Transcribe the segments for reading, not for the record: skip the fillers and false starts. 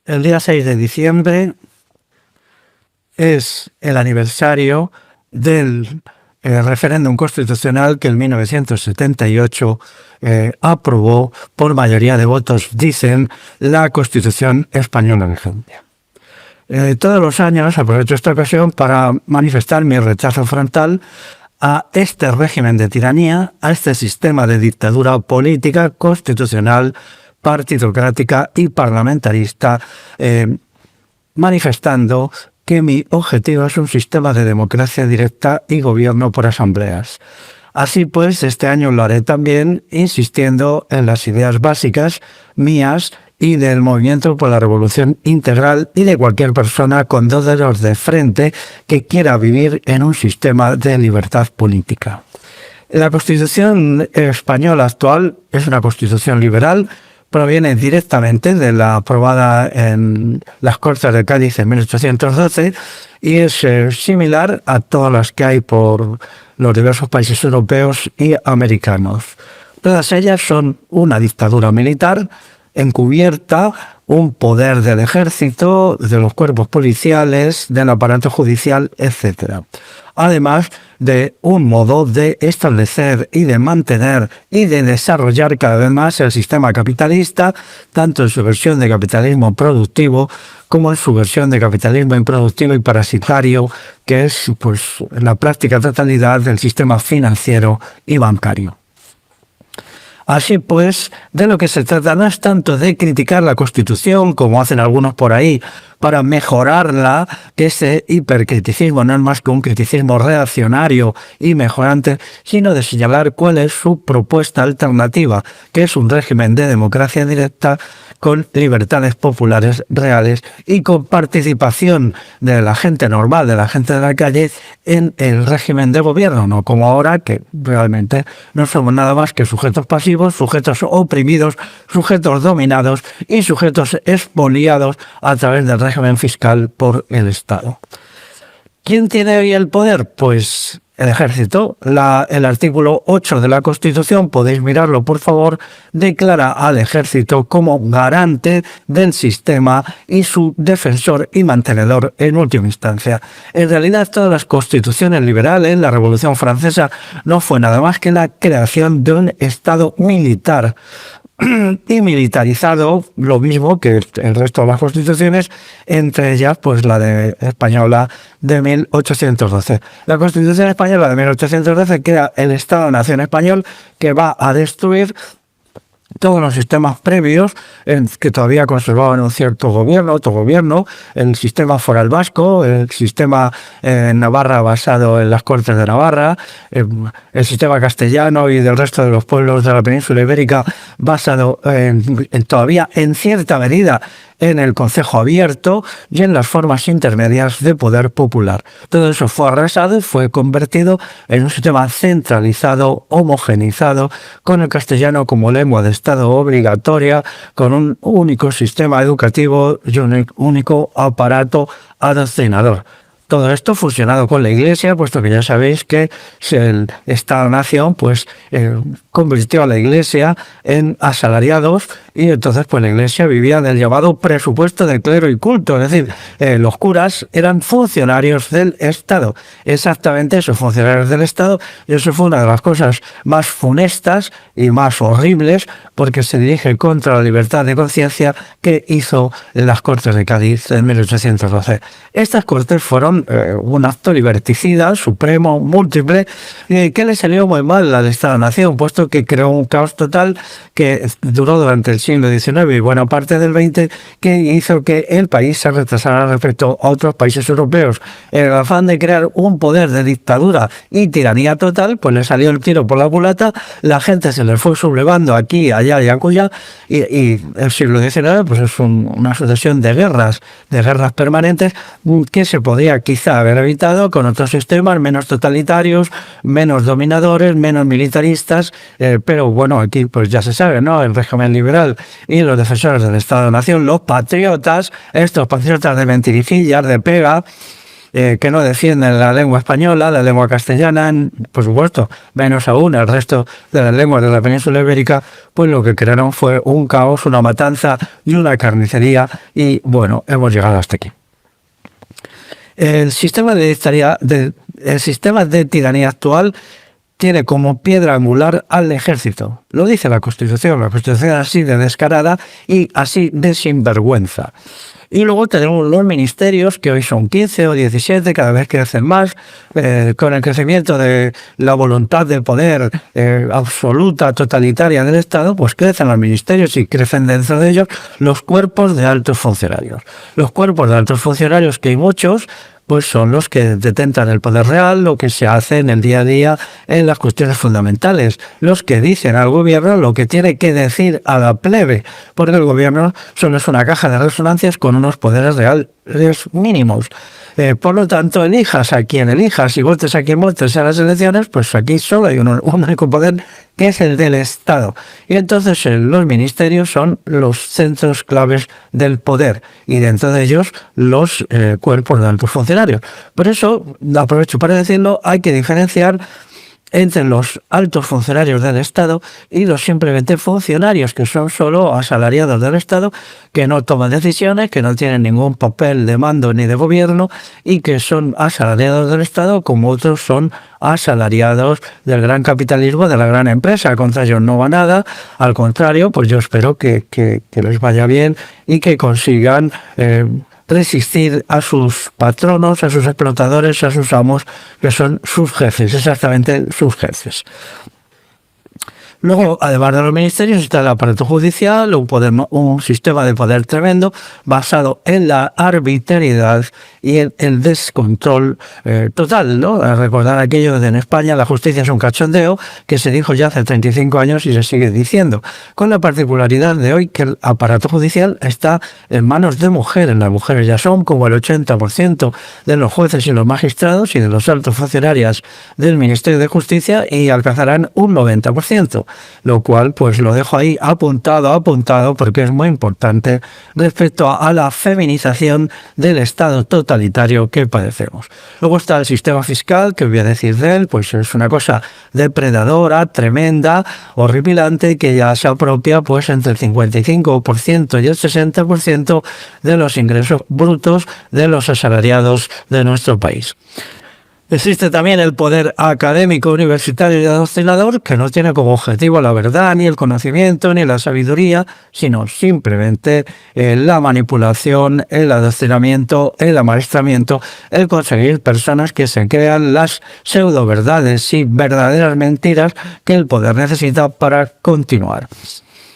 El día 6 de diciembre es el aniversario del referéndum constitucional que en 1978 aprobó por mayoría de votos, dicen, la Constitución española vigente. Todos los años aprovecho esta ocasión para manifestar mi rechazo frontal a este régimen de tiranía, a este sistema de dictadura política, constitucional, partidocrática y parlamentarista, manifestando que mi objetivo es un sistema de democracia directa y gobierno por asambleas. Así pues, este año lo haré también insistiendo en las ideas básicas mías y del Movimiento por la Revolución Integral y de cualquier persona con dos dedos de frente que quiera vivir en un sistema de libertad política. La Constitución española actual es una Constitución liberal, proviene directamente de la aprobada en las Cortes de Cádiz en 1812 y es similar a todas las que hay por los diversos países europeos y americanos. Todas ellas son una dictadura militar encubierta, un poder del ejército, de los cuerpos policiales, del aparato judicial, etc. Además de un modo de establecer y de mantener y de desarrollar cada vez más el sistema capitalista, tanto en su versión de capitalismo productivo como en su versión de capitalismo improductivo y parasitario, que es pues la práctica totalidad del sistema financiero y bancario. Así pues, de lo que se trata no es tanto de criticar la Constitución, como hacen algunos por ahí, para mejorarla, que ese hipercriticismo no es más que un criticismo reaccionario y mejorante, sino de señalar cuál es su propuesta alternativa, que es un régimen de democracia directa con libertades populares reales y con participación de la gente normal, de la gente de la calle, en el régimen de gobierno, no como ahora, que realmente no somos nada más que sujetos pasivos, sujetos oprimidos, sujetos dominados y sujetos expoliados a través del régimen fiscal por el Estado. ¿Quién tiene hoy el poder? Pues el ejército. El artículo 8 de la Constitución, podéis mirarlo por favor, declara al ejército como garante del sistema y su defensor y mantenedor en última instancia. En realidad todas las constituciones liberales, la Revolución Francesa, no fue nada más que la creación de un Estado militar y militarizado, lo mismo que el resto de las constituciones, entre ellas pues la de española de 1812. La Constitución española de 1812 crea el Estado-Nación español, que va a destruir todos los sistemas previos que todavía conservaban un cierto gobierno, autogobierno, el sistema foral vasco, el sistema Navarra basado en las Cortes de Navarra, el sistema castellano y del resto de los pueblos de la península ibérica basado todavía en cierta medida en el concejo abierto y en las formas intermedias de poder popular. Todo eso fue arrasado y fue convertido en un sistema centralizado, homogeneizado, con el castellano como lengua de Estado obligatoria, con un único sistema educativo y un único aparato adoctrinador. Todo esto fusionado con la Iglesia, puesto que ya sabéis que el Estado-Nación pues convirtió a la Iglesia en asalariados y entonces pues la Iglesia vivía del llamado presupuesto de clero y culto, es decir, los curas eran funcionarios del Estado, exactamente esos funcionarios del Estado, y eso fue una de las cosas más funestas y más horribles porque se dirige contra la libertad de conciencia que hizo las Cortes de Cádiz en 1812. Estas Cortes fueron un acto liberticida, supremo, múltiple, que le salió muy mal al Estado-Nación, puesto que creó un caos total que duró durante el siglo XIX y buena parte del XX, que hizo que el país se retrasara respecto a otros países europeos. En el afán de crear un poder de dictadura y tiranía total, pues le salió el tiro por la culata, la gente se les fue sublevando aquí, allá y acullá, y el siglo XIX pues es una sucesión de guerras permanentes que se podía quizá haber evitado con otros sistemas menos totalitarios, menos dominadores, menos militaristas, pero bueno, aquí pues ya se sabe, ¿no? El régimen liberal y los defensores del Estado-Nación, los patriotas, estos patriotas de mentirijillas, de pega, que no defienden la lengua española, la lengua castellana, por supuesto, menos aún el resto de las lenguas de la península ibérica, pues lo que crearon fue un caos, una matanza y una carnicería, y bueno, hemos llegado hasta aquí. El sistema de tiranía actual tiene como piedra angular al ejército. Lo dice la Constitución así de descarada y así de sinvergüenza. Y luego tenemos los ministerios, que hoy son 15 o 17, cada vez crecen más, con el crecimiento de la voluntad de poder absoluta, totalitaria del Estado, pues crecen los ministerios y crecen dentro de ellos los cuerpos de altos funcionarios. Los cuerpos de altos funcionarios, que hay muchos, pues son los que detentan el poder real, lo que se hace en el día a día en las cuestiones fundamentales, los que dicen al gobierno lo que tiene que decir a la plebe, porque el gobierno solo es una caja de resonancias con unos poderes reales mínimos. Por lo tanto, elijas a quien elijas y votes a quien votes en las elecciones, pues aquí solo hay un único poder, que es el del Estado. Y entonces los ministerios son los centros claves del poder, y dentro de ellos los cuerpos de altos funcionarios. Por eso, aprovecho para decirlo, hay que diferenciar entre los altos funcionarios del Estado y los simplemente funcionarios, que son solo asalariados del Estado, que no toman decisiones, que no tienen ningún papel de mando ni de gobierno, y que son asalariados del Estado como otros son asalariados del gran capitalismo, de la gran empresa. Contra ellos no va nada, al contrario, pues yo espero que les vaya bien y que consigan resistir a sus patronos, a sus explotadores, a sus amos, que son sus jefes, exactamente sus jefes. Luego, además de los ministerios, está el aparato judicial, un sistema de poder tremendo basado en la arbitrariedad y en el descontrol total, ¿no? A recordar aquello de en España la justicia es un cachondeo, que se dijo ya hace 35 años y se sigue diciendo, con la particularidad de hoy que el aparato judicial está en manos de mujeres. Las mujeres ya son como el 80% de los jueces y los magistrados y de los altos funcionarios del Ministerio de Justicia, y alcanzarán un 90%. Lo cual pues lo dejo ahí apuntado, porque es muy importante respecto a la feminización del Estado totalitario que padecemos. Luego está el sistema fiscal, que voy a decir de él, pues es una cosa depredadora, tremenda, horripilante, que ya se apropia pues entre el 55% y el 60% de los ingresos brutos de los asalariados de nuestro país. Existe también el poder académico, universitario y adoctrinador, que no tiene como objetivo la verdad, ni el conocimiento, ni la sabiduría, sino simplemente la manipulación, el adoctrinamiento, el amaestramiento, el conseguir personas que se crean las pseudo verdades y verdaderas mentiras que el poder necesita para continuar.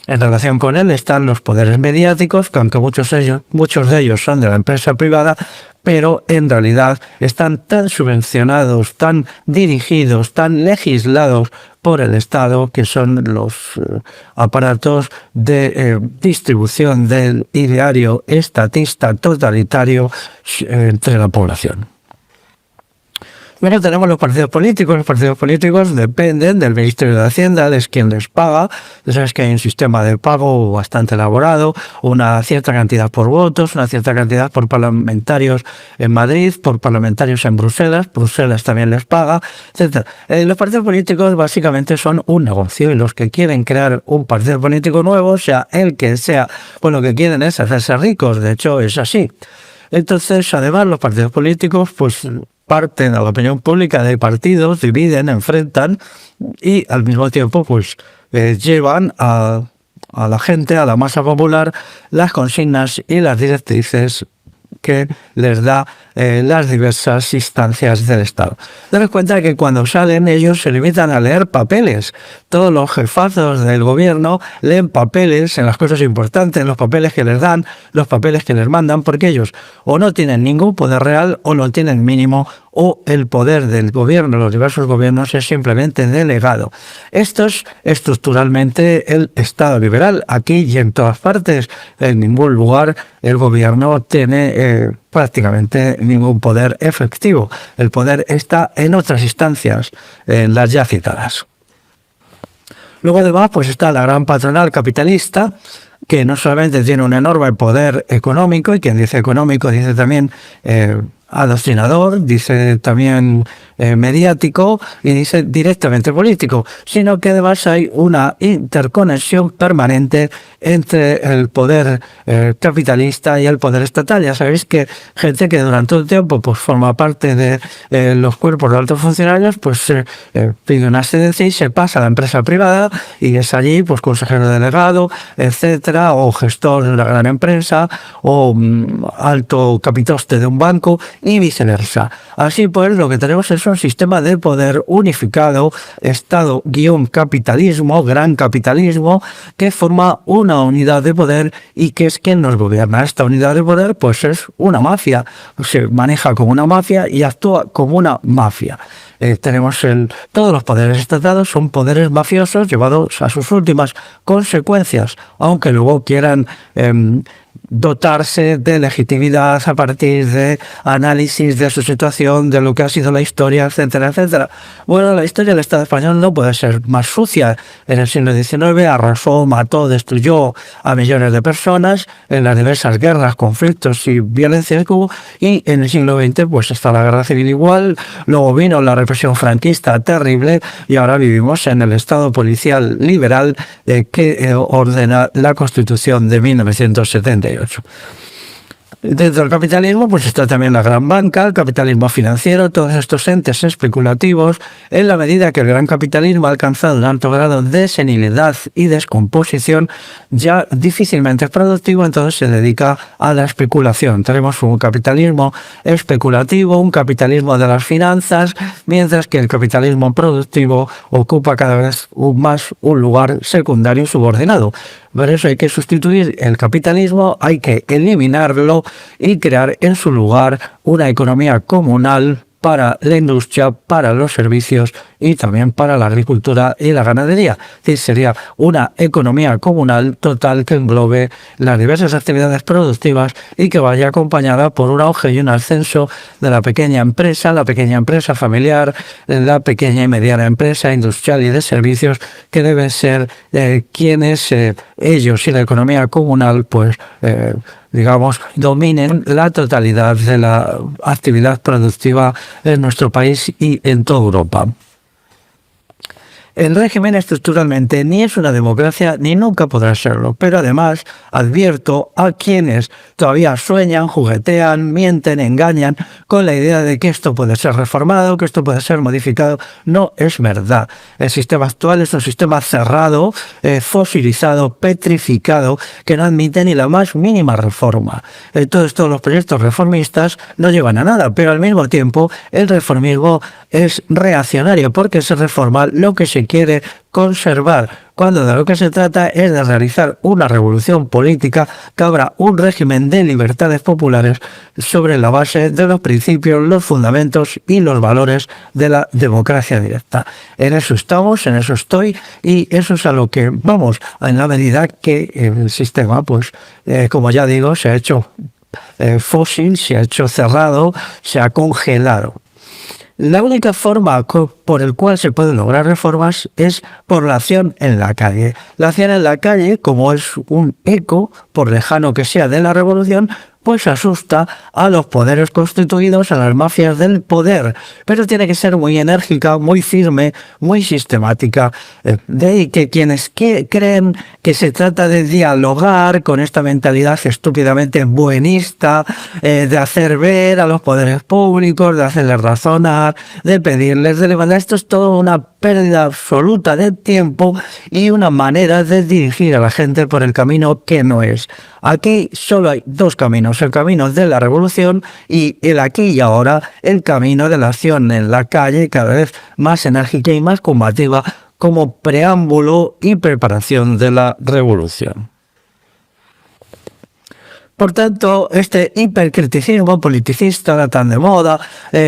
En relación con él están los poderes mediáticos, que aunque muchos de ellos son de la empresa privada, pero en realidad están tan subvencionados, tan dirigidos, tan legislados por el Estado, que son los aparatos de distribución del ideario estatista totalitario entre la población. Luego tenemos los partidos políticos. Los partidos políticos dependen del Ministerio de Hacienda, es quien les paga. Ya sabes que hay un sistema de pago bastante elaborado, una cierta cantidad por votos, una cierta cantidad por parlamentarios en Madrid, por parlamentarios en Bruselas también les paga, etc. Los partidos políticos básicamente son un negocio, y los que quieren crear un partido político nuevo, sea el que sea, pues lo que quieren es hacerse ricos. De hecho es así. Entonces, además, los partidos políticos pues parten a la opinión pública de partidos, dividen, enfrentan, y al mismo tiempo pues llevan a la gente, a la masa popular, las consignas y las directrices que les da las diversas instancias del Estado. Daros cuenta que cuando salen ellos se limitan a leer papeles. Todos los jefazos del gobierno leen papeles en las cosas importantes, los papeles que les dan, los papeles que les mandan, porque ellos o no tienen ningún poder real o no tienen mínimo, o el poder del gobierno, los diversos gobiernos, es simplemente delegado. Esto es estructuralmente el Estado liberal. Aquí y en todas partes, en ningún lugar, el gobierno tiene prácticamente ningún poder efectivo. El poder está en otras instancias, en las ya citadas. Luego además pues está la gran patronal capitalista, que no solamente tiene un enorme poder económico, y quien dice económico dice también adoctrinador, dice también mediático y dice directamente político, sino que además hay una interconexión permanente entre el poder capitalista y el poder estatal. Ya sabéis que gente que durante un tiempo pues forma parte de los cuerpos de altos funcionarios, pues pide una excedencia y se pasa a la empresa privada y es allí pues consejero delegado, etcétera, o gestor de una gran empresa, o alto capitoste de un banco y viceversa. Así pues, lo que tenemos es un sistema de poder unificado, Estado-capitalismo, gran capitalismo, que forma una unidad de poder y que es quien nos gobierna. Esta unidad de poder pues es una mafia, se maneja como una mafia y actúa como una mafia. Tenemos todos los poderes estatales son poderes mafiosos llevados a sus últimas consecuencias, aunque luego quieran dotarse de legitimidad a partir de análisis de su situación, de lo que ha sido la historia, etcétera, etcétera. Bueno, la historia del Estado español no puede ser más sucia. En el siglo XIX arrasó, mató, destruyó a millones de personas en las diversas guerras, conflictos y violencias que hubo, y en el siglo XX pues está la guerra civil igual, luego vino la represión franquista terrible y ahora vivimos en el Estado policial liberal que ordena la Constitución de 1978. Dentro del capitalismo pues está también la gran banca, el capitalismo financiero, todos estos entes especulativos. En la medida que el gran capitalismo ha alcanzado un alto grado de senilidad y descomposición, ya difícilmente es productivo, entonces se dedica a la especulación. Tenemos un capitalismo especulativo, un capitalismo de las finanzas, mientras que el capitalismo productivo ocupa cada vez más un lugar secundario y subordinado. Por eso hay que sustituir el capitalismo, hay que eliminarlo y crear en su lugar una economía comunal para la industria, para los servicios y también para la agricultura y la ganadería. Es decir, sería una economía comunal total que englobe las diversas actividades productivas y que vaya acompañada por un auge y un ascenso de la pequeña empresa familiar, la pequeña y mediana empresa industrial y de servicios, que deben ser quienes ellos y la economía comunal pues digamos, dominen la totalidad de la actividad productiva en nuestro país y en toda Europa. El régimen estructuralmente ni es una democracia ni nunca podrá serlo, pero además advierto a quienes todavía sueñan, juguetean, mienten, engañan con la idea de que esto puede ser reformado, que esto puede ser modificado. No es verdad. El sistema actual es un sistema cerrado, fosilizado, petrificado, que no admite ni la más mínima reforma. Entonces todos los proyectos reformistas no llevan a nada, pero al mismo tiempo el reformismo es reaccionario porque se reforma lo que se quiere conservar, cuando de lo que se trata es de realizar una revolución política que abra un régimen de libertades populares sobre la base de los principios, los fundamentos y los valores de la democracia directa. En eso estamos, en eso estoy, y eso es a lo que vamos, en la medida que el sistema, pues, como ya digo, se ha hecho fósil, se ha hecho cerrado, se ha congelado. La única forma por el cual se pueden lograr reformas es por la acción en la calle. La acción en la calle, como es un eco, por lejano que sea de la revolución, pues asusta a los poderes constituidos, a las mafias del poder, pero tiene que ser muy enérgica, muy firme, muy sistemática. De ahí que quienes creen que se trata de dialogar con esta mentalidad estúpidamente buenista, de hacer ver a los poderes públicos, de hacerles razonar, de pedirles, de levantar, esto es todo una pérdida absoluta de tiempo y una manera de dirigir a la gente por el camino que no es. Aquí solo hay dos caminos, el camino de la revolución y el aquí y ahora, el camino de la acción en la calle, cada vez más enérgica y más combativa, como preámbulo y preparación de la revolución. Por tanto, este hipercriticismo politicista tan de moda,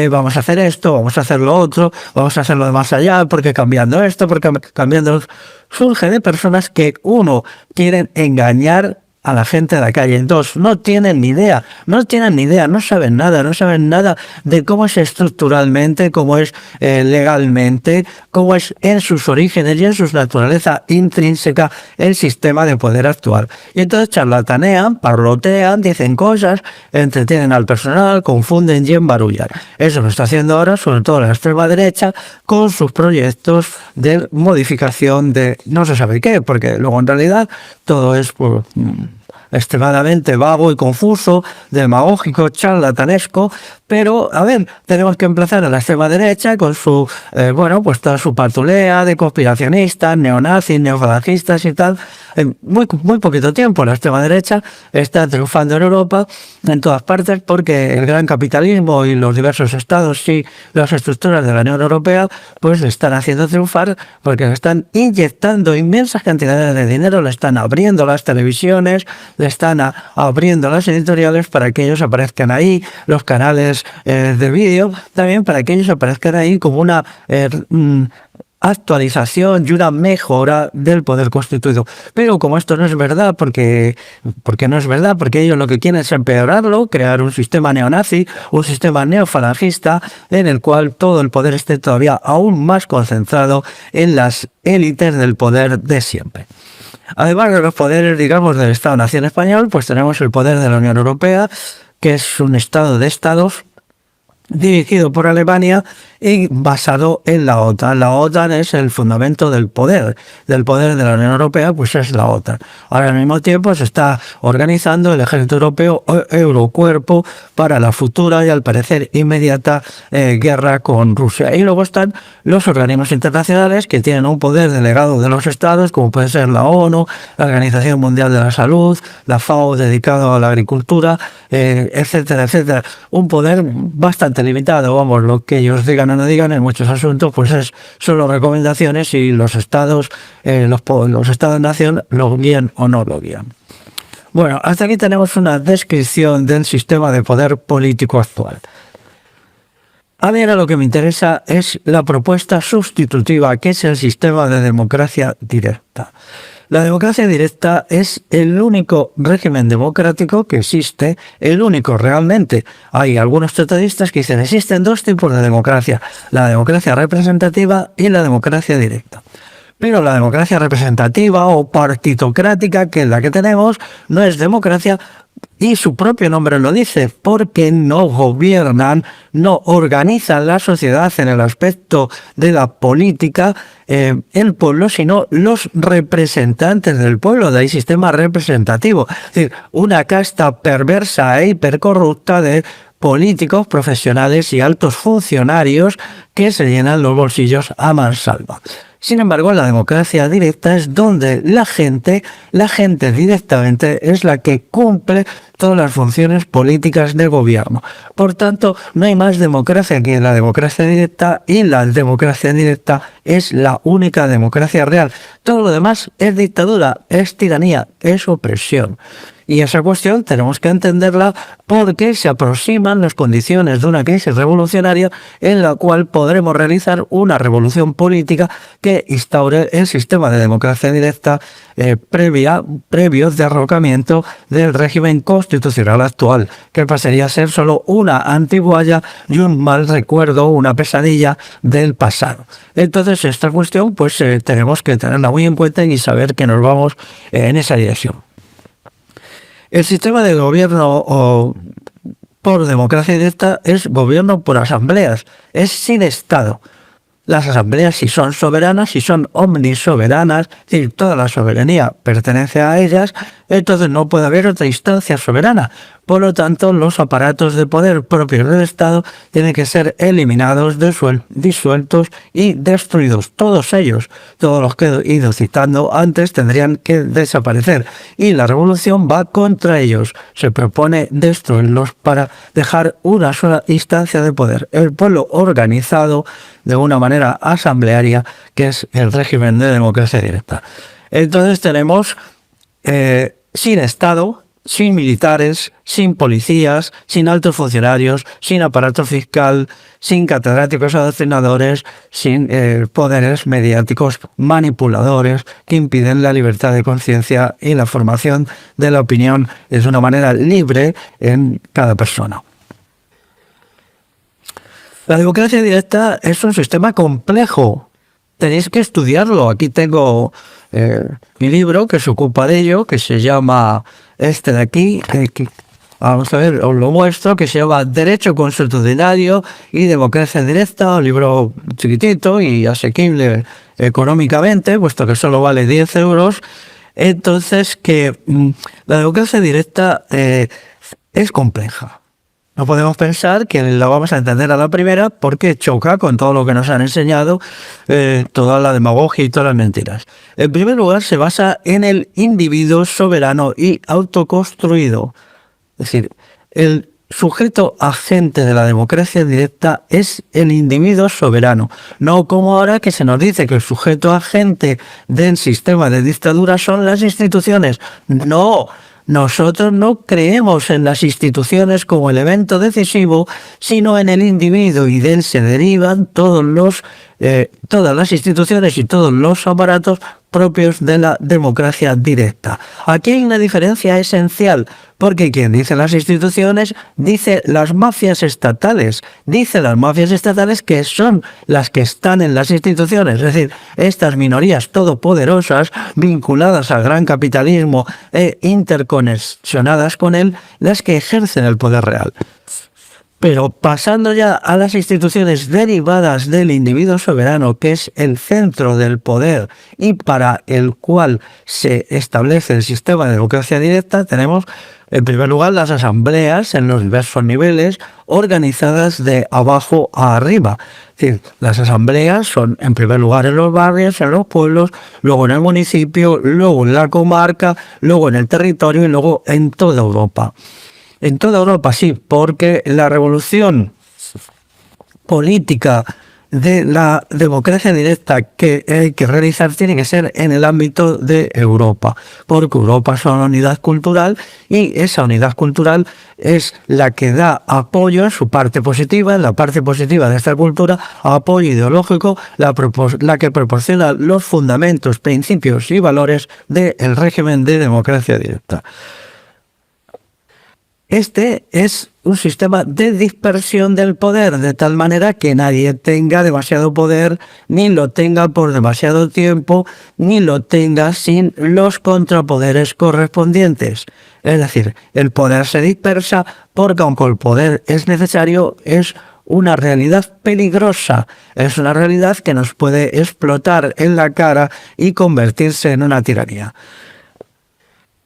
vamos a hacer esto, vamos a hacer lo otro, vamos a hacerlo de más allá, porque cambiando esto, porque cambiando, surge de personas que, uno, quieren engañar a la gente de la calle. Dos, no tienen ni idea, no saben nada de cómo es estructuralmente, cómo es legalmente, cómo es en sus orígenes y en su naturaleza intrínseca el sistema de poder actual. Y entonces charlatanean, parlotean, dicen cosas, entretienen al personal, confunden y embarullan. Eso lo está haciendo ahora sobre todo la extrema derecha con sus proyectos de modificación de no se sabe qué, porque luego en realidad todo es extremadamente vago y confuso, demagógico, charlatanesco, pero a ver, tenemos que empezar a la extrema derecha con su, pues toda su patulea de conspiracionistas, neonazis, neofalangistas y tal. En muy poquito tiempo la extrema derecha está triunfando en Europa, en todas partes, porque el gran capitalismo y los diversos estados y las estructuras de la Unión Europea pues le están haciendo triunfar, porque le están inyectando inmensas cantidades de dinero, le están abriendo las televisiones, le están abriendo las editoriales para que ellos aparezcan ahí, los canales de vídeo, también para que ellos aparezcan ahí como una actualización y una mejora del poder constituido. Pero como esto no es verdad, porque no es verdad, porque ellos lo que quieren es empeorarlo, crear un sistema neonazi, un sistema neofalangista, en el cual todo el poder esté todavía aún más concentrado en las élites del poder de siempre. Además de los poderes, digamos, del Estado-Nación español, pues tenemos el poder de la Unión Europea, que es un estado de estados dirigido por Alemania y basado en la OTAN. La OTAN es el fundamento del poder de la Unión Europea, pues es la OTAN. Ahora al mismo tiempo se está organizando el ejército europeo Eurocuerpo para la futura y al parecer inmediata guerra con Rusia. Y luego están los organismos internacionales que tienen un poder delegado de los estados, como puede ser la ONU, la Organización Mundial de la Salud, la FAO dedicado a la agricultura, etcétera, etcétera. Un poder bastante limitado, vamos, lo que ellos digan o no digan en muchos asuntos, pues es solo recomendaciones y los estados, los estados-nación lo guían o no lo guían. Bueno, hasta aquí tenemos una descripción del sistema de poder político actual. A mí ahora lo que me interesa es la propuesta sustitutiva, que es el sistema de democracia directa. La democracia directa es el único régimen democrático que existe, el único realmente. Hay algunos tratadistas que dicen existen dos tipos de democracia, la democracia representativa y la democracia directa. Pero la democracia representativa o partitocrática, que es la que tenemos, no es democracia, y su propio nombre lo dice, porque no gobiernan, no organizan la sociedad en el aspecto de la política, el pueblo, sino los representantes del pueblo. De ahí sistema representativo, es decir, una casta perversa e hipercorrupta de políticos, profesionales y altos funcionarios que se llenan los bolsillos a mansalva. Sin embargo, la democracia directa es donde la gente directamente es la que cumple todas las funciones políticas del gobierno. Por tanto, no hay más democracia que la democracia directa, y la democracia directa es la única democracia real. Todo lo demás es dictadura, es tiranía, es opresión. Y esa cuestión tenemos que entenderla porque se aproximan las condiciones de una crisis revolucionaria en la cual podremos realizar una revolución política que instaure el sistema de democracia directa previo derrocamiento del régimen constitucional actual, que pasaría a ser solo una antiguaya y un mal recuerdo, una pesadilla del pasado. Entonces esta cuestión pues tenemos que tenerla muy en cuenta y saber que nos vamos en esa dirección. El sistema de gobierno por democracia directa es gobierno por asambleas, es sin Estado. Las asambleas, si son soberanas, si son omnisoberanas, es decir, toda la soberanía pertenece a ellas, entonces no puede haber otra instancia soberana. Por lo tanto, los aparatos de poder propios del Estado tienen que ser eliminados, disueltos y destruidos. Todos ellos, todos los que he ido citando antes, tendrían que desaparecer. Y la revolución va contra ellos. Se propone destruirlos para dejar una sola instancia de poder. El pueblo organizado de una manera asamblearia, que es el régimen de democracia directa. Entonces tenemos sin Estado, sin militares, sin policías, sin altos funcionarios, sin aparato fiscal, sin catedráticos adoctrinadores, sin poderes mediáticos manipuladores que impiden la libertad de conciencia y la formación de la opinión de una manera libre en cada persona. La democracia directa es un sistema complejo. Tenéis que estudiarlo. Aquí tengo mi libro que se ocupa de ello, que se llama este de aquí, vamos a ver, os lo muestro, que se llama Derecho Constitucional y Democracia Directa, un libro chiquitito y asequible económicamente, puesto que solo vale 10 euros. Entonces, que la democracia directa es compleja. No podemos pensar que la vamos a entender a la primera porque choca con todo lo que nos han enseñado, toda la demagogia y todas las mentiras. En primer lugar, se basa en el individuo soberano y autoconstruido. Es decir, el sujeto agente de la democracia directa es el individuo soberano. No como ahora que se nos dice que el sujeto agente del sistema de dictadura son las instituciones. No. Nosotros no creemos en las instituciones como elemento decisivo, sino en el individuo, y de él se derivan todas las instituciones y todos los aparatos propios de la democracia directa. Aquí hay una diferencia esencial, porque quien dice las instituciones dice las mafias estatales, que son las que están en las instituciones, es decir, estas minorías todopoderosas vinculadas al gran capitalismo e interconexionadas con él, las que ejercen el poder real. Pero pasando ya a las instituciones derivadas del individuo soberano, que es el centro del poder y para el cual se establece el sistema de democracia directa, tenemos en primer lugar las asambleas en los diversos niveles organizadas de abajo a arriba. Es decir, las asambleas son en primer lugar en los barrios, en los pueblos, luego en el municipio, luego en la comarca, luego en el territorio y luego en toda Europa. En toda Europa sí, porque la revolución política de la democracia directa que hay que realizar tiene que ser en el ámbito de Europa, porque Europa es una unidad cultural y esa unidad cultural es la que da apoyo en su parte positiva, en la parte positiva de esta cultura, apoyo ideológico, la que proporciona los fundamentos, principios y valores del régimen de democracia directa. Este es un sistema de dispersión del poder, de tal manera que nadie tenga demasiado poder, ni lo tenga por demasiado tiempo, ni lo tenga sin los contrapoderes correspondientes. Es decir, el poder se dispersa porque aunque el poder es necesario, es una realidad peligrosa, es una realidad que nos puede explotar en la cara y convertirse en una tiranía.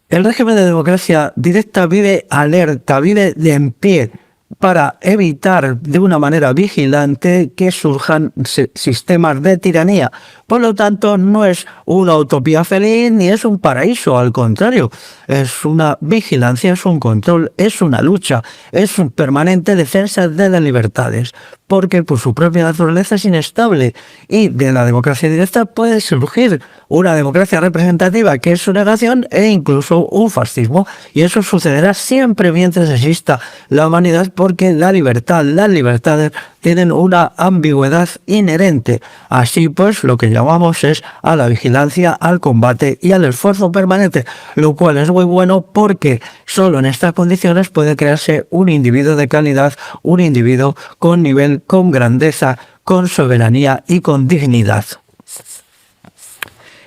El régimen de democracia directa vive alerta, vive de en pie para evitar de una manera vigilante que surjan sistemas de tiranía. Por lo tanto, no es una utopía feliz ni es un paraíso, al contrario, es una vigilancia, es un control, es una lucha, es un permanente defensa de las libertades, porque por su propia naturaleza es inestable y de la democracia directa puede surgir una democracia representativa que es su negación e incluso un fascismo, y eso sucederá siempre mientras exista la humanidad, porque la libertad, las libertades tienen una ambigüedad inherente. Así pues, lo que llamamos es a la vigilancia, al combate y al esfuerzo permanente, lo cual es muy bueno porque solo en estas condiciones puede crearse un individuo de calidad, un individuo con nivel, con grandeza, con soberanía y con dignidad.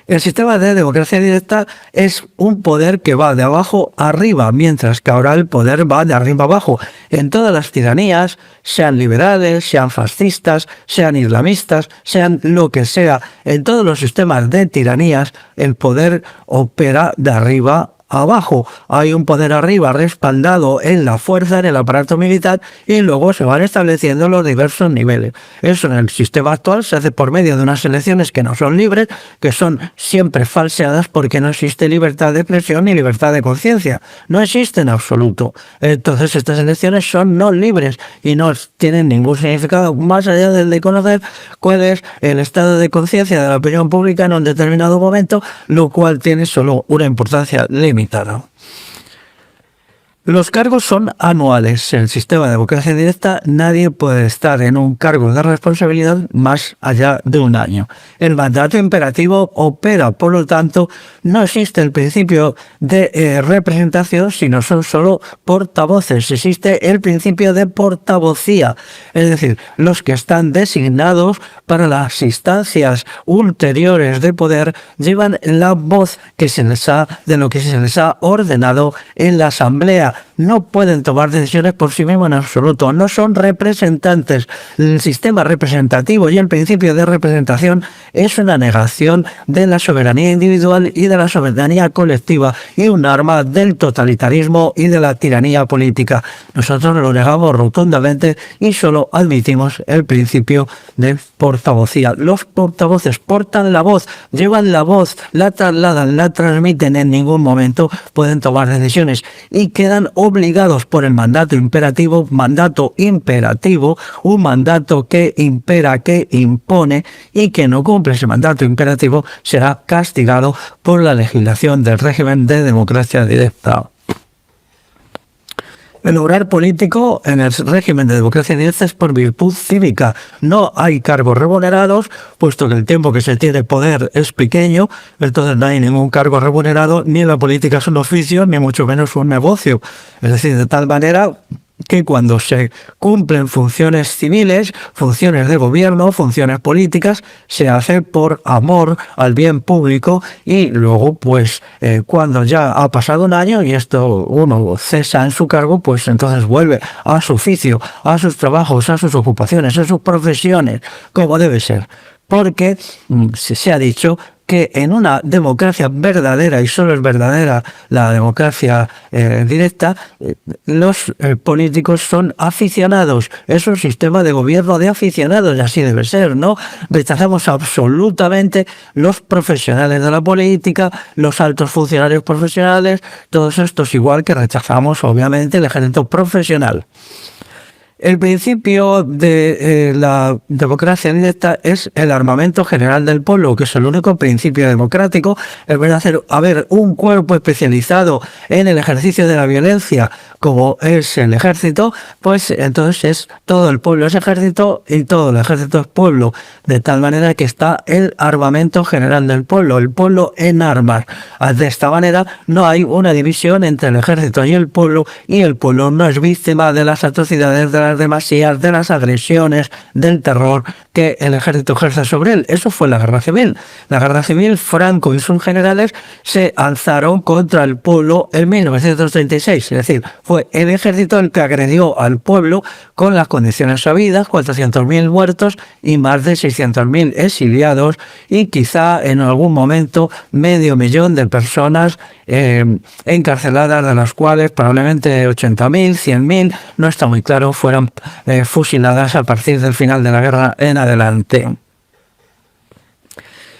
El sistema de democracia directa es un poder que va de abajo arriba, mientras que ahora el poder va de arriba abajo. En todas las tiranías, sean liberales, sean fascistas, sean islamistas, sean lo que sea, en todos los sistemas de tiranías, el poder opera de arriba abajo. Hay un poder arriba respaldado en la fuerza, en el aparato militar, y luego se van estableciendo los diversos niveles. Eso en el sistema actual se hace por medio de unas elecciones que no son libres, que son siempre falseadas porque no existe libertad de expresión ni libertad de conciencia. No existe en absoluto. Entonces estas elecciones son no libres y no tienen ningún significado más allá del de conocer cuál es el estado de conciencia de la opinión pública en un determinado momento, lo cual tiene solo una importancia limitada. Los cargos son anuales. En el sistema de democracia directa nadie puede estar en un cargo de responsabilidad más allá de un año. El mandato imperativo opera, por lo tanto, no existe el principio de representación, sino son solo portavoces. Existe el principio de portavocía, es decir, los que están designados para las instancias ulteriores de poder llevan la voz que se les ha, de lo que se les ha ordenado en la asamblea. No pueden tomar decisiones por sí mismos en absoluto, no son representantes. El sistema representativo y el principio de representación es una negación de la soberanía individual y de la soberanía colectiva y un arma del totalitarismo y de la tiranía política. Nosotros lo negamos rotundamente y solo admitimos el principio de portavocía. Los portavoces portan la voz, llevan la voz, la trasladan, la transmiten, en ningún momento pueden tomar decisiones y quedan obligados por el mandato imperativo, un mandato que impera, que impone, y que no cumple ese mandato imperativo será castigado por la legislación del régimen de democracia directa. El obrar político en el régimen de democracia directa es por virtud cívica. No hay cargos remunerados, puesto que el tiempo que se tiene poder es pequeño, entonces no hay ningún cargo remunerado, ni la política es un oficio, ni mucho menos un negocio. Es decir, de tal manera que cuando se cumplen funciones civiles, funciones de gobierno, funciones políticas, se hace por amor al bien público y luego, pues, cuando ya ha pasado un año y esto uno cesa en su cargo, pues entonces vuelve a su oficio, a sus trabajos, a sus ocupaciones, a sus profesiones, como debe ser. Porque se ha dicho que en una democracia verdadera, y solo es verdadera la democracia directa, los políticos son aficionados. Es un sistema de gobierno de aficionados y así debe ser, ¿no? Rechazamos absolutamente los profesionales de la política, los altos funcionarios profesionales, todos estos, igual que rechazamos obviamente el ejército profesional. El principio de la democracia directa es el armamento general del pueblo, que es el único principio democrático. En vez de haber un cuerpo especializado en el ejercicio de la violencia, como es el ejército, pues entonces todo el pueblo es ejército y todo el ejército es pueblo, de tal manera que está el armamento general del pueblo, el pueblo en armas. De esta manera no hay una división entre el ejército y el pueblo no es víctima de las atrocidades, de las demasías, de las agresiones, del terror que el ejército ejerce sobre él. Eso fue la guerra civil. La guerra civil, Franco y sus generales se alzaron contra el pueblo en 1936, es decir, fue el ejército el que agredió al pueblo con las condiciones sabidas, 400.000 muertos y más de 600.000 exiliados y quizá en algún momento 500.000 de personas encarceladas, de las cuales probablemente 80.000, 100.000, no está muy claro, fueron fusiladas a partir del final de la guerra en adelante.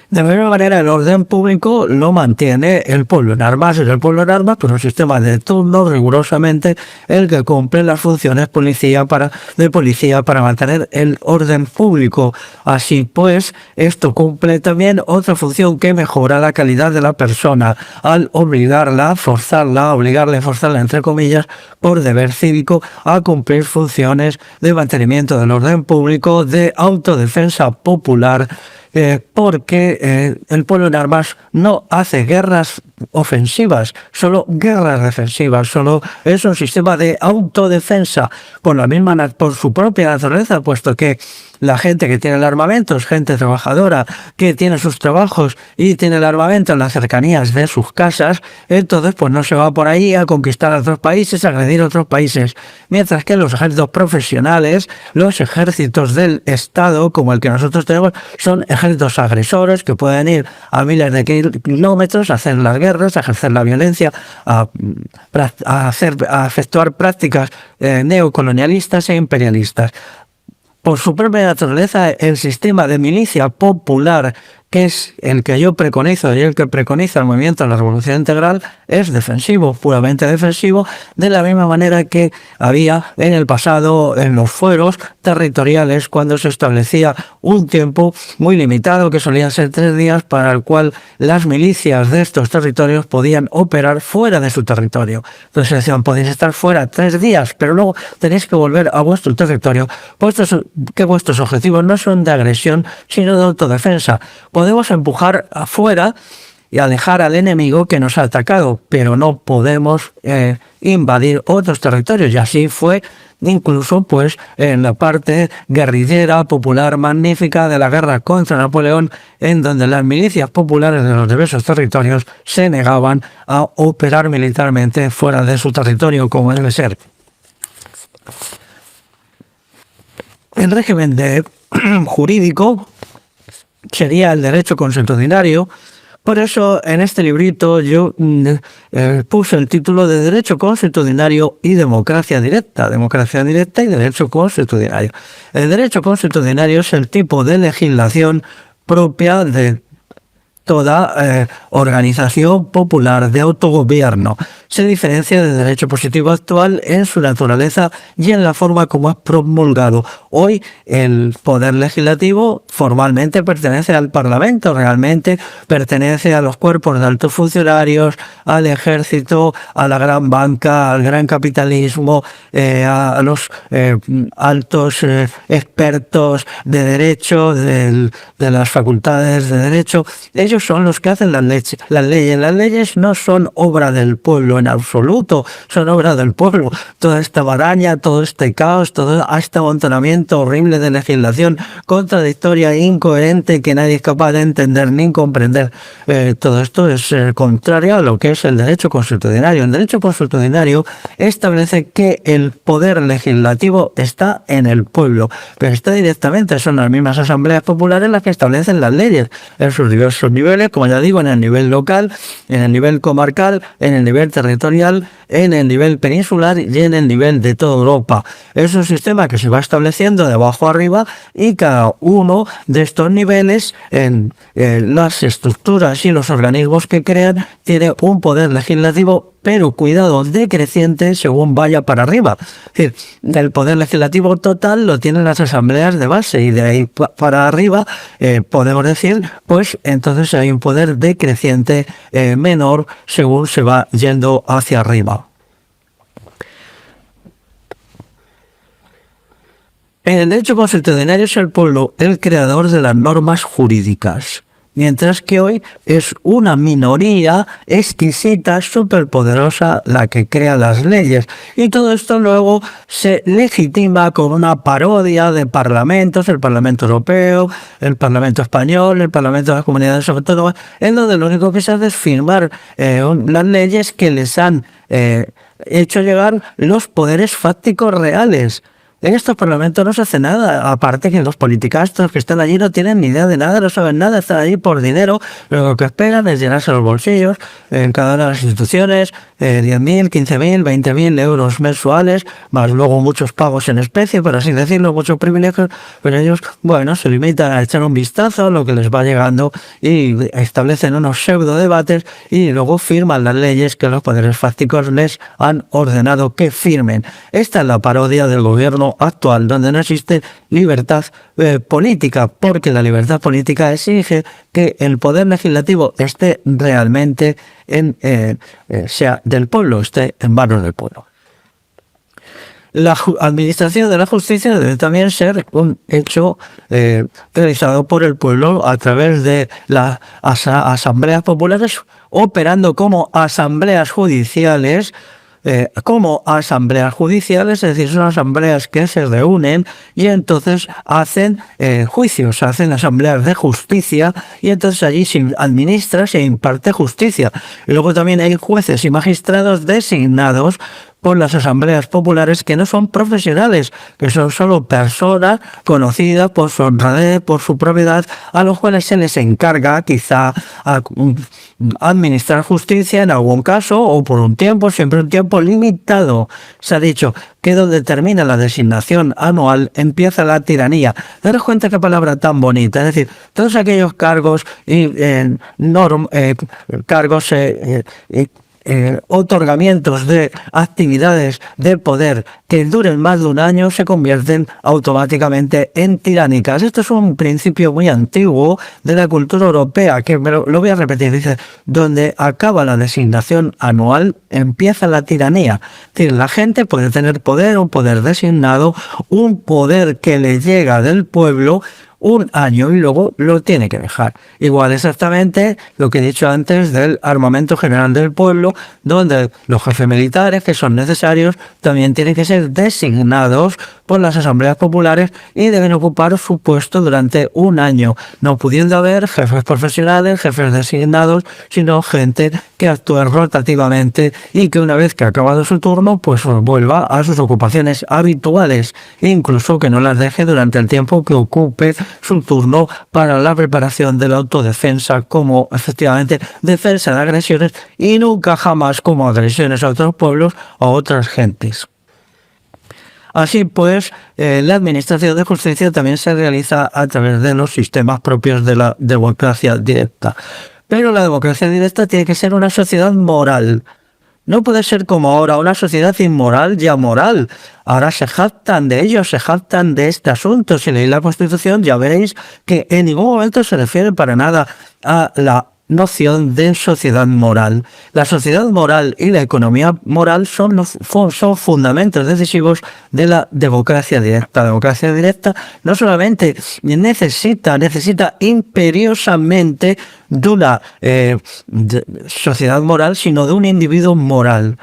De la misma manera, el orden público lo mantiene el pueblo en armas. Es el pueblo en armas, pero un sistema de turno rigurosamente el que cumple las funciones de policía para mantener el orden público. Así pues, esto cumple también otra función que mejora la calidad de la persona al obligarla, entre comillas, por deber cívico, a cumplir funciones de mantenimiento del orden público, de autodefensa popular, porque el pueblo en armas no hace guerras ofensivas, solo guerras defensivas, solo es un sistema de autodefensa por su propia naturaleza, puesto que la gente que tiene el armamento es gente trabajadora, que tiene sus trabajos y tiene el armamento en las cercanías de sus casas, entonces pues no se va por ahí a conquistar a otros países, a agredir a otros países, mientras que los ejércitos profesionales, los ejércitos del Estado, como el que nosotros tenemos, son ejércitos agresores que pueden ir a miles de kilómetros a hacer las guerras, a ejercer la violencia, a efectuar prácticas neocolonialistas e imperialistas. Por su propia naturaleza, el sistema de milicia popular que es el que yo preconizo y el que preconiza el movimiento de la Revolución Integral, es defensivo, puramente defensivo, de la misma manera que había en el pasado en los fueros territoriales, cuando se establecía un tiempo muy limitado, que solían ser 3 días, para el cual las milicias de estos territorios podían operar fuera de su territorio. Entonces decían, podéis estar fuera 3 días, pero luego tenéis que volver a vuestro territorio, puesto que vuestros objetivos no son de agresión, sino de autodefensa. Podemos empujar afuera y alejar al enemigo que nos ha atacado, pero no podemos invadir otros territorios. Y así fue incluso pues en la parte guerrillera popular magnífica de la guerra contra Napoleón, en donde las milicias populares de los diversos territorios se negaban a operar militarmente fuera de su territorio, como debe ser. El régimen jurídico sería el derecho consuetudinario. Por eso en este librito yo puse el título de Derecho Consuetudinario y Democracia Directa y Derecho Consuetudinario. El derecho consuetudinario es el tipo de legislación propia de toda organización popular de autogobierno. Se diferencia del derecho positivo actual en su naturaleza y en la forma como es promulgado. Hoy el poder legislativo formalmente pertenece al Parlamento, realmente pertenece a los cuerpos de altos funcionarios, al ejército, a la gran banca, al gran capitalismo, a los altos expertos de derecho, de las facultades de derecho. Ellos son los que hacen las leyes. Las leyes no son obra del pueblo en absoluto, son obra del pueblo. Toda esta maraña, todo este caos, todo este amontonamiento horrible de legislación contradictoria e incoherente que nadie es capaz de entender ni comprender. Todo esto es contrario a lo que es el derecho consuetudinario. El derecho consuetudinario establece que el poder legislativo está en el pueblo, pero está directamente, son las mismas asambleas populares las que establecen las leyes en sus diversos niveles, como ya digo, en el nivel local, en el nivel comarcal, en el nivel territorial, en el nivel peninsular y en el nivel de toda Europa. Es un sistema que se va estableciendo de abajo arriba, y cada uno de estos niveles, en las estructuras y los organismos que crean, tiene un poder legislativo, pero cuidado, decreciente según vaya para arriba. Es decir, el poder legislativo total lo tienen las asambleas de base, y de ahí para arriba podemos decir, pues entonces hay un poder decreciente menor según se va yendo hacia arriba. En el derecho consuetudinario es el pueblo el creador de las normas jurídicas, mientras que hoy es una minoría exquisita, superpoderosa, la que crea las leyes. Y todo esto luego se legitima con una parodia de parlamentos, el Parlamento Europeo, el Parlamento Español, el Parlamento de las Comunidades Autónomas, en donde lo único que se hace es firmar las leyes que les han hecho llegar los poderes fácticos reales. En estos parlamentos no se hace nada, aparte que los politicastros que están allí no tienen ni idea de nada, no saben nada, están allí por dinero, lo que esperan es llenarse los bolsillos en cada una de las instituciones, 10.000, 15.000, 20.000 euros mensuales, más luego muchos pagos en especie, por así decirlo, muchos privilegios, pero ellos, bueno, se limitan a echar un vistazo a lo que les va llegando y establecen unos pseudo debates y luego firman las leyes que los poderes fácticos les han ordenado que firmen. Esta es la parodia del gobierno actual, donde no existe libertad política, porque la libertad política exige que el poder legislativo esté realmente sea del pueblo, esté en manos del pueblo. La administración de la justicia debe también ser un hecho realizado por el pueblo a través de las asambleas populares, operando como asambleas judiciales, es decir, son asambleas que se reúnen y entonces hacen juicios, hacen asambleas de justicia, y entonces allí se administra, se imparte justicia. Y luego también hay jueces y magistrados designados por las asambleas populares que no son profesionales, que son solo personas conocidas por su honradez, por su probidad, a los cuales se les encarga quizá administrar justicia en algún caso o por un tiempo, siempre un tiempo limitado. Se ha dicho que donde termina la designación anual empieza la tiranía. Daros cuenta qué palabra tan bonita, es decir, todos aquellos cargos otorgamientos de actividades de poder que duren más de un año se convierten automáticamente en tiránicas. Esto es un principio muy antiguo de la cultura europea, que lo voy a repetir, dice, donde acaba la designación anual empieza la tiranía. Es decir, la gente puede tener poder, un poder designado, un poder que le llega del pueblo un año y luego lo tiene que dejar. Igual exactamente lo que he dicho antes del armamento general del pueblo, donde los jefes militares que son necesarios también tienen que ser designados por las asambleas populares y deben ocupar su puesto durante un año, no pudiendo haber jefes profesionales, jefes designados, sino gente que actúe rotativamente y que una vez que ha acabado su turno pues vuelva a sus ocupaciones habituales, incluso que no las deje durante el tiempo que ocupe su turno para la preparación de la autodefensa, como efectivamente defensa de agresiones y nunca jamás como agresiones a otros pueblos o a otras gentes. Así pues, la administración de justicia también se realiza a través de los sistemas propios de la democracia directa. Pero la democracia directa tiene que ser una sociedad moral. No puede ser como ahora, una sociedad inmoral y amoral. Ahora se jactan de ello, se jactan de este asunto. Si leéis la Constitución ya veréis que en ningún momento se refiere para nada a la noción de sociedad moral. La sociedad moral y la economía moral son fundamentos decisivos de la democracia directa. La democracia directa no solamente necesita imperiosamente de una sociedad moral, sino de un individuo moral.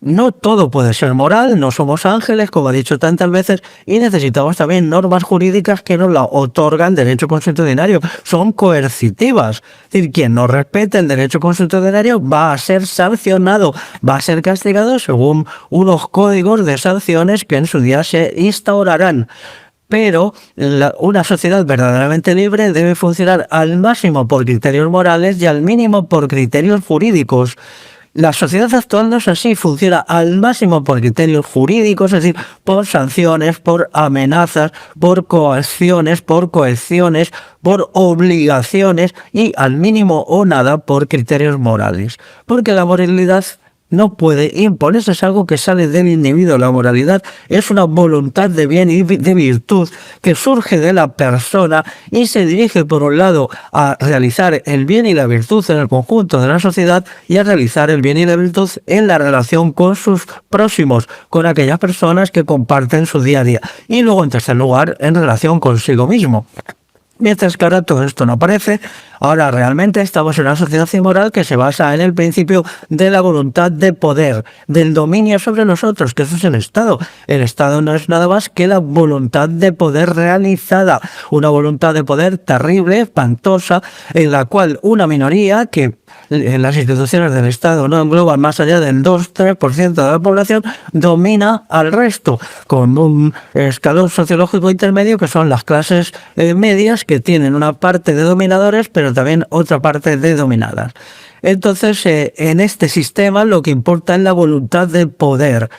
No todo puede ser moral, no somos ángeles, como he dicho tantas veces, y necesitamos también normas jurídicas que nos la otorgan derecho consuetudinario. Son coercitivas. Es decir, quien no respete el derecho consuetudinario va a ser sancionado, va a ser castigado según unos códigos de sanciones que en su día se instaurarán. Pero una sociedad verdaderamente libre debe funcionar al máximo por criterios morales y al mínimo por criterios jurídicos. La sociedad actual no es así, funciona al máximo por criterios jurídicos, es decir, por sanciones, por amenazas, por coacciones, por coerciones, por obligaciones y al mínimo o nada por criterios morales. Porque la moralidad no puede imponerse, es algo que sale del individuo. La moralidad es una voluntad de bien y de virtud que surge de la persona y se dirige por un lado a realizar el bien y la virtud en el conjunto de la sociedad y a realizar el bien y la virtud en la relación con sus próximos, con aquellas personas que comparten su día a día, y luego en tercer lugar en relación consigo mismo. Mientras que ahora todo esto no aparece, ahora realmente estamos en una sociedad inmoral que se basa en el principio de la voluntad de poder, del dominio sobre nosotros, que eso es el Estado. El Estado no es nada más que la voluntad de poder realizada, una voluntad de poder terrible, espantosa, en la cual una minoría que en las instituciones del Estado no engloban más allá del 2-3% de la población, domina al resto, con un escalón sociológico intermedio que son las clases medias, que tienen una parte de dominadores, pero también otra parte de dominadas. Entonces, en este sistema lo que importa es la voluntad de poder.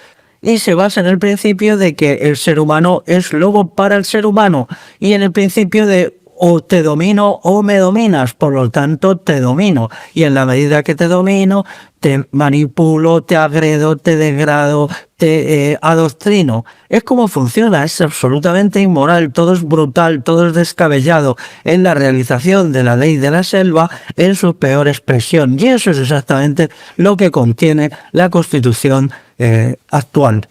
Y se basa en el principio de que el ser humano es lobo para el ser humano. Y en el principio de o te domino o me dominas, por lo tanto te domino. Y en la medida que te domino, te manipulo, te agredo, te degrado, te adoctrino. Es como funciona, es absolutamente inmoral, todo es brutal, todo es descabellado en la realización de la ley de la selva en su peor expresión. Y eso es exactamente lo que contiene la Constitución actual.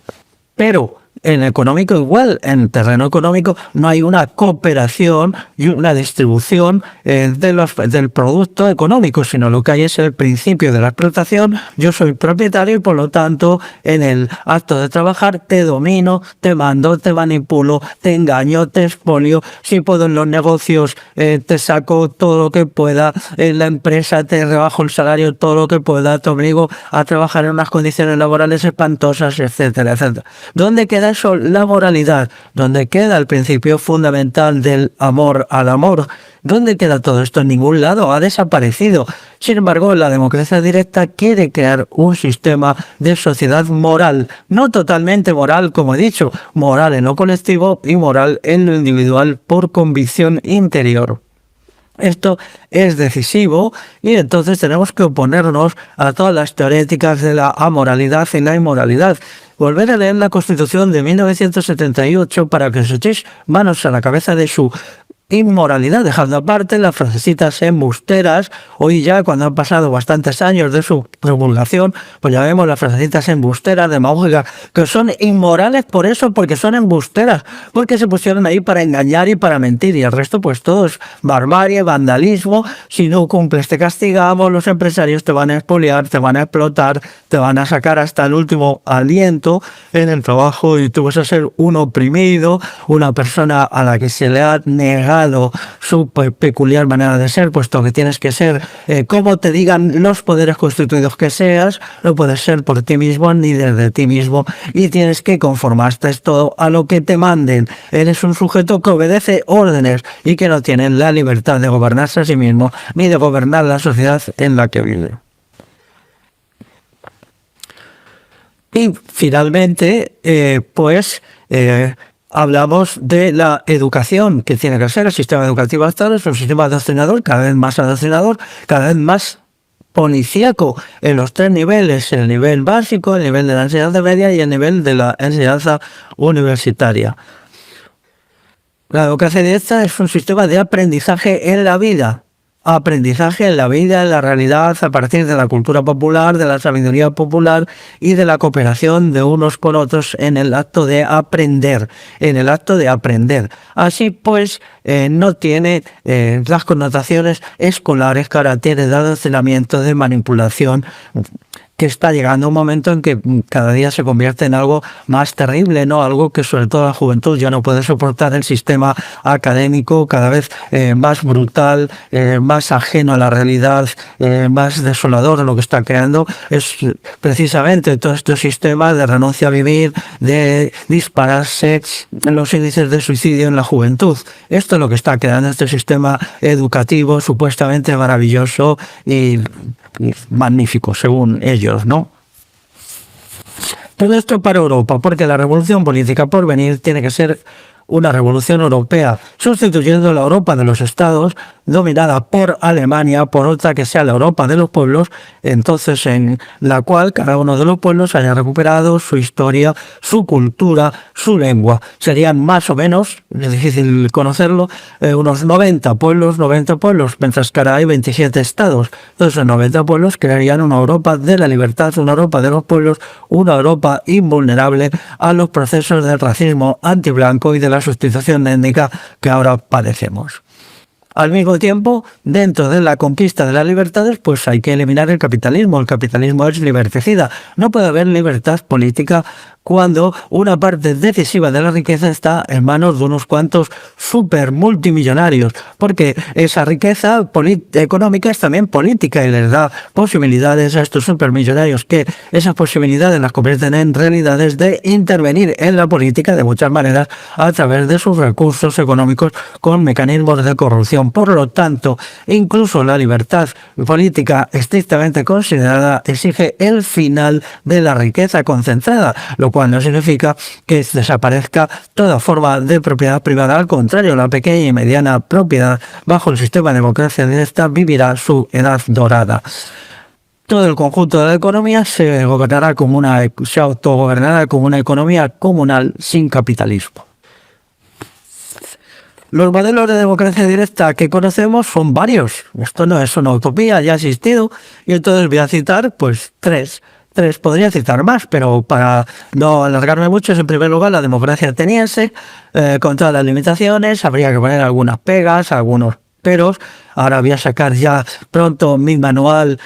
Pero En económico igual, en el terreno económico no hay una cooperación y una distribución del producto económico, sino lo que hay es el principio de la explotación. Yo soy propietario y por lo tanto en el acto de trabajar te domino, te mando, te manipulo, te engaño, te expolio. Si puedo en los negocios te saco todo lo que pueda, en la empresa te rebajo el salario todo lo que pueda, te obligo a trabajar en unas condiciones laborales espantosas, etcétera, etcétera. ¿Dónde queda eso? La moralidad. ¿Dónde queda el principio fundamental del amor al amor? ¿Dónde queda todo esto? En ningún lado, ha desaparecido. Sin embargo, la democracia directa quiere crear un sistema de sociedad moral, no totalmente moral, como he dicho, moral en lo colectivo y moral en lo individual por convicción interior. Esto es decisivo y entonces tenemos que oponernos a todas las teoréticas de la amoralidad y la inmoralidad. Volver a leer la Constitución de 1978 para que os echéis manos a la cabeza de su inmoralidad, dejando aparte las frasecitas embusteras. Hoy ya, cuando han pasado bastantes años de su promulgación, pues ya vemos las frasecitas embusteras, demagógicas, que son inmorales por eso, porque son embusteras, porque se pusieron ahí para engañar y para mentir, y el resto pues todo es barbarie, vandalismo. Si no cumples te castigamos, los empresarios te van a expoliar, te van a explotar, te van a sacar hasta el último aliento en el trabajo y tú vas a ser un oprimido, una persona a la que se le ha negado su peculiar manera de ser, puesto que tienes que ser como te digan los poderes constituidos que seas, no puedes ser por ti mismo ni desde ti mismo y tienes que conformarte todo a lo que te manden. Eres un sujeto que obedece órdenes y que no tiene la libertad de gobernarse a sí mismo ni de gobernar la sociedad en la que vive. Y finalmente, hablamos de la educación que tiene que ser el sistema educativo actual. Es un sistema adoctrinador, cada vez más adoctrinador, cada vez más policíaco en los tres niveles: el nivel básico, el nivel de la enseñanza media y el nivel de la enseñanza universitaria. La educación directa es un sistema de aprendizaje en la vida. Aprendizaje en la vida, en la realidad, a partir de la cultura popular, de la sabiduría popular y de la cooperación de unos con otros en el acto de aprender, Así pues, no tiene las connotaciones escolares que ahora tiene de adoctrinamiento, de manipulación, que está llegando un momento en que cada día se convierte en algo más terrible, ¿no? Algo que sobre todo la juventud ya no puede soportar, el sistema académico cada vez más brutal, más ajeno a la realidad, más desolador de lo que está creando. Es precisamente todo este sistema de renuncia a vivir, de dispararse en los índices de suicidio en la juventud. Esto es lo que está creando este sistema educativo supuestamente maravilloso y magnífico, según ellos, ¿no? Todo esto para Europa, porque la revolución política por venir tiene que ser una revolución europea, sustituyendo la Europa de los estados, dominada por Alemania, por otra que sea la Europa de los pueblos, entonces en la cual cada uno de los pueblos haya recuperado su historia, su cultura, su lengua. Serían más o menos, es difícil conocerlo, unos 90 pueblos, mientras que ahora hay 27 estados. Entonces 90 pueblos crearían una Europa de la libertad, una Europa de los pueblos, una Europa invulnerable a los procesos del racismo antiblanco y de la sustitución étnica que ahora padecemos. Al mismo tiempo, dentro de la conquista de las libertades, pues hay que eliminar el capitalismo. El capitalismo es liberticida. No puede haber libertad política cuando una parte decisiva de la riqueza está en manos de unos cuantos super multimillonarios, porque esa riqueza económica es también política y les da posibilidades a estos supermillonarios, que esas posibilidades las convierten en realidades de intervenir en la política de muchas maneras a través de sus recursos económicos con mecanismos de corrupción. Por lo tanto, incluso la libertad política estrictamente considerada exige el final de la riqueza concentrada, lo cual no significa que desaparezca toda forma de propiedad privada. Al contrario, la pequeña y mediana propiedad bajo el sistema de democracia directa vivirá su edad dorada. Todo el conjunto de la economía se autogobernará como una economía comunal sin capitalismo. Los modelos de democracia directa que conocemos son varios. Esto no es una utopía, ya ha existido. Y entonces voy a citar tres tres. Podría citar más, pero para no alargarme mucho, es en primer lugar la democracia ateniense, con todas las limitaciones. Habría que poner algunas pegas, algunos peros. Ahora voy a sacar ya pronto mi manual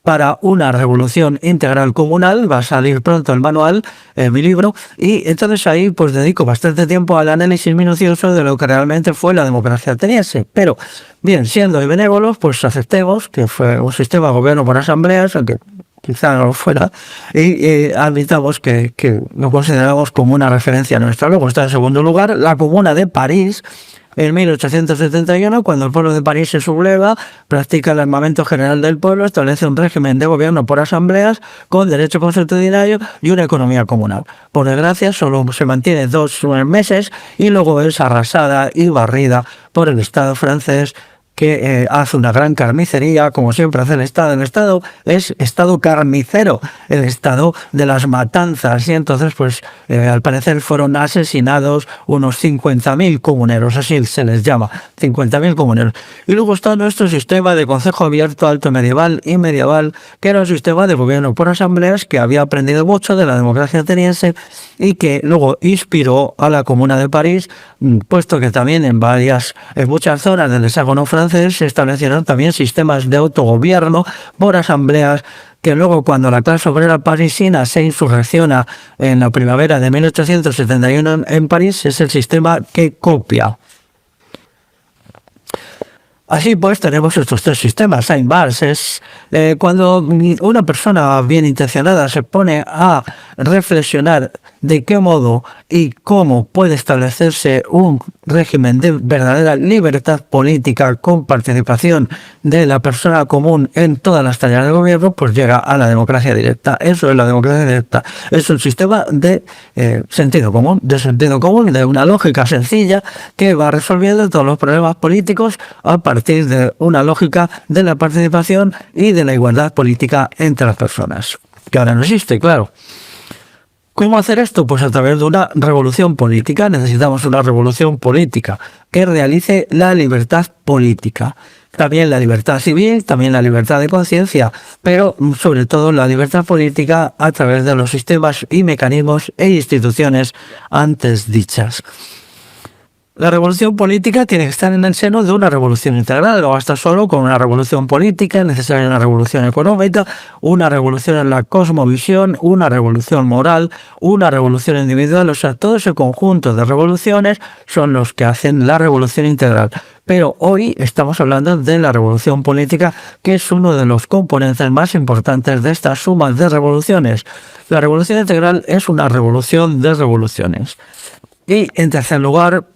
para una revolución integral comunal. Va a salir pronto el manual, mi libro, y entonces ahí pues dedico bastante tiempo al análisis minucioso de lo que realmente fue la democracia ateniense. Pero bien, siendo benévolos, pues aceptemos que fue un sistema de gobierno por asambleas, aunque quizá no lo fuera, y admitamos que lo consideramos como una referencia nuestra. Luego está en segundo lugar la Comuna de París, en 1871, cuando el pueblo de París se subleva, practica el armamento general del pueblo, establece un régimen de gobierno por asambleas con derecho consuetudinario y una economía comunal. Por desgracia, solo se mantiene 2 meses y luego es arrasada y barrida por el Estado francés, que hace una gran carnicería, como siempre hace el Estado. El Estado es Estado carnicero, el Estado de las matanzas, y entonces pues al parecer fueron asesinados unos 50.000 comuneros, así se les llama, 50.000 comuneros. Y luego está nuestro sistema de concejo abierto alto medieval y medieval, que era un sistema de gobierno por asambleas que había aprendido mucho de la democracia ateniense y que luego inspiró a la Comuna de París, puesto que también en muchas zonas del hexágono francés se establecieron también sistemas de autogobierno por asambleas, que luego cuando la clase obrera parisina se insurrecciona en la primavera de 1871 en París, es el sistema que copia. Así pues tenemos estos tres sistemas. Saint-Mars es cuando una persona bien intencionada se pone a reflexionar de qué modo y cómo puede establecerse un régimen de verdadera libertad política con participación de la persona común en todas las tareas del gobierno, pues llega a la democracia directa. Eso es la democracia directa. Es un sistema de sentido común, de una lógica sencilla que va resolviendo todos los problemas políticos a partir de una lógica de la participación y de la igualdad política entre las personas, que ahora no existe, claro. ¿Cómo hacer esto? Pues a través de una revolución política. Necesitamos una revolución política que realice la libertad política. También la libertad civil, también la libertad de conciencia, pero sobre todo la libertad política a través de los sistemas y mecanismos e instituciones antes dichas. La revolución política tiene que estar en el seno de una revolución integral. No basta solo con una revolución política, es necesaria una revolución económica, una revolución en la cosmovisión, una revolución moral, una revolución individual. O sea, todo ese conjunto de revoluciones son los que hacen la revolución integral. Pero hoy estamos hablando de la revolución política, que es uno de los componentes más importantes de esta suma de revoluciones. La revolución integral es una revolución de revoluciones. Y en tercer lugar,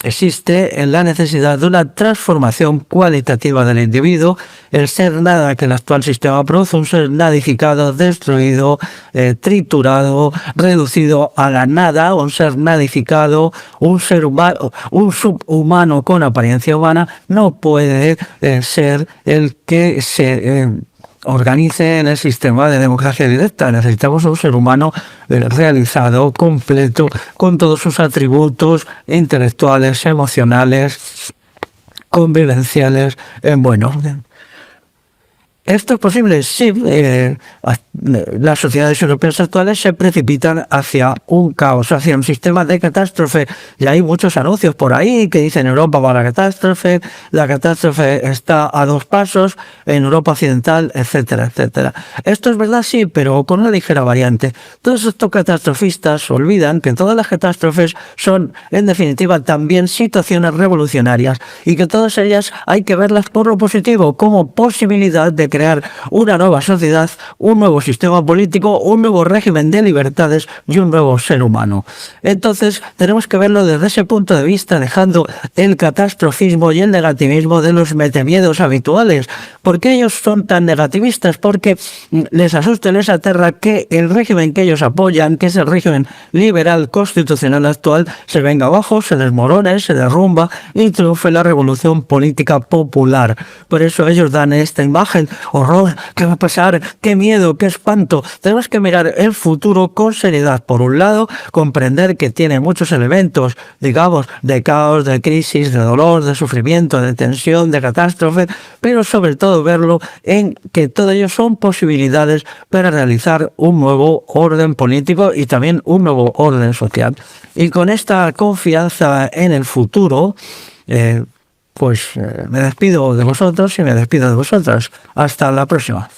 existe la necesidad de una transformación cualitativa del individuo, el ser nada que el actual sistema produce, un ser nadificado, destruido, triturado, reducido a la nada, un ser nadificado, un ser humano, un subhumano con apariencia humana, no puede ser el que se organice en el sistema de democracia directa. Necesitamos un ser humano realizado, completo, con todos sus atributos intelectuales, emocionales, convivenciales, en buen orden. ¿Esto es posible? Sí. Las sociedades europeas actuales se precipitan hacia un caos, hacia un sistema de catástrofe. Y hay muchos anuncios por ahí que dicen Europa va a la catástrofe está a 2 pasos, en Europa occidental, etcétera, etcétera. Esto es verdad, sí, pero con una ligera variante. Todos estos catastrofistas olvidan que todas las catástrofes son, en definitiva, también situaciones revolucionarias y que todas ellas hay que verlas por lo positivo, como posibilidad de crear una nueva sociedad, un nuevo sistema político, un nuevo régimen de libertades y un nuevo ser humano. Entonces tenemos que verlo desde ese punto de vista, dejando el catastrofismo y el negativismo de los metemiedos habituales. ¿Por qué ellos son tan negativistas? Porque les asusta y les aterra que el régimen que ellos apoyan, que es el régimen liberal constitucional actual, se venga abajo, se desmorone, se derrumba y triunfe la revolución política popular. Por eso ellos dan esta imagen horror, ¿qué va a pasar? ¡Qué miedo, qué espanto! Tenemos que mirar el futuro con seriedad. Por un lado, comprender que tiene muchos elementos, digamos, de caos, de crisis, de dolor, de sufrimiento, de tensión, de catástrofe, pero sobre todo verlo en que todo ello son posibilidades para realizar un nuevo orden político y también un nuevo orden social. Y con esta confianza en el futuro, me despido de vosotros y me despido de vosotras. Hasta la próxima.